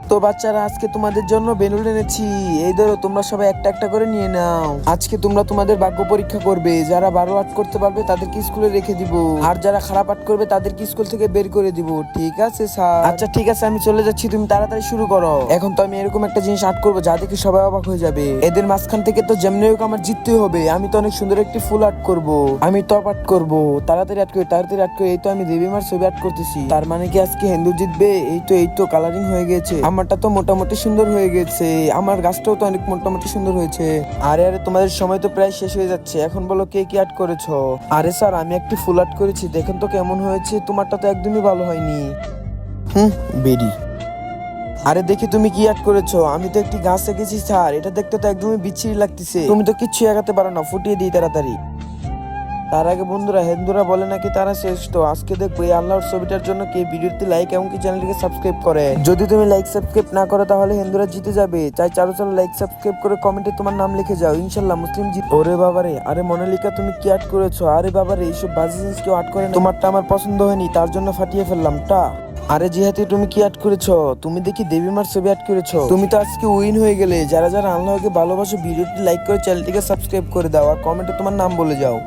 তো বাচ্চারা, আজকে তোমাদের জন্য বেলুন এনেছি। এই ধরো, তোমরা সবাই একটা একটা করে নিয়ে নাও। আজকে তোমরা তোমাদের ভাগ্য পরীক্ষা করবে। যারা ভালো আর্ট করতে পারবে তাদেরকে স্কুলে রেখে দিব, আর যারা খারাপ আর্ট করবে তাদেরকে স্কুল থেকে বের করে দিব। ঠিক আছে স্যার? আচ্ছা ঠিক আছে, আমি চলে যাচ্ছি, তুমি তাড়াতাড়ি শুরু করো। এখন তো আমি এরকম একটা জিনিস আর্ট করবো যা দেখে সবাই অবাক হয়ে যাবে। এদের মাঝখান থেকে তো যেমনি হোক আমার জিততেই হবে। আমি তো অনেক সুন্দর একটি ফুল আর্ট করব, আমি টপ আর্ট করব। তাড়াতাড়ি আর্ট করি, তাড়াতাড়ি আর্ট করি। এই তো আমি দেবী মার ছবি আর্ট করতেছি। তার মানে কি আজকে হিন্দু জিতবে? এই তো কালারিং হয়ে গেছে। আমারটা তো মোটামুটি সুন্দর হয়ে গেছে। আমার গাছটাও তো অনেক মোটামুটি সুন্দর হয়েছে। আরে আরে, তোমাদের সময় তো প্রায় শেষ হয়ে যাচ্ছে। এখন বলো কে কি আর্ট করেছো? আরে স্যার, আমি একটি ফুল আর্ট করেছি, দেখেন তো কেমন হয়েছে। তোমারটা তো একদমই ভালো হয়নি। বেরি। আরে দেখি তুমি কি আর্ট করেছো। আমি তো একটি গাছ এঁকেছি স্যার, এটা দেখতে তো একদমই বিচ্ছিরি লাগতেছে। তুমি তো কিচ্ছু এগাতে পারো না, ফুটিয়ে দিই তাড়াতাড়ি। তার আগে বন্ধুরা, হিন্দুরা বলে নাকি তারা শ্রেষ্ঠ। আজকে দেখবো এই আল্লাহর ছবিটার জন্য কে ভিডিওতে লাইক এবং কি চ্যানেলটিকে সাবস্ক্রাইব করে। যদি তুমি লাইক সাবস্ক্রাইব না করো তাহলে হিন্দুরা জিতে যাবে। চাই চারো চারো লাইক সাবস্ক্রাইব করে কমেন্টে তোমার নাম লিখে যাও, ইনশাল্লাহ মুসলিম জিত। ওরে বাবারে, আরে মনালিকা তুমি কি আর্ট করেছো? আরে বাবারে, এইসব বাজে জিনিস কেউ আর্ট করে না। তোমারটা আমার পছন্দ হয়নি, তার জন্য ফাটিয়ে ফেললাম টা। আরে জিহাতি, তুমি কি আর্ট করেছো? তুমি দেখি দেবী মার ছবি আর্ট করেছো। তুমি তো আজকে উইন হয়ে গেলে। যারা যারা আল্লাহকে ভালোবাসো ভিডিওটি লাইক করে চ্যানেলটিকে সাবস্ক্রাইব করে দাও, আর কমেন্টে তোমার নাম বলে যাও।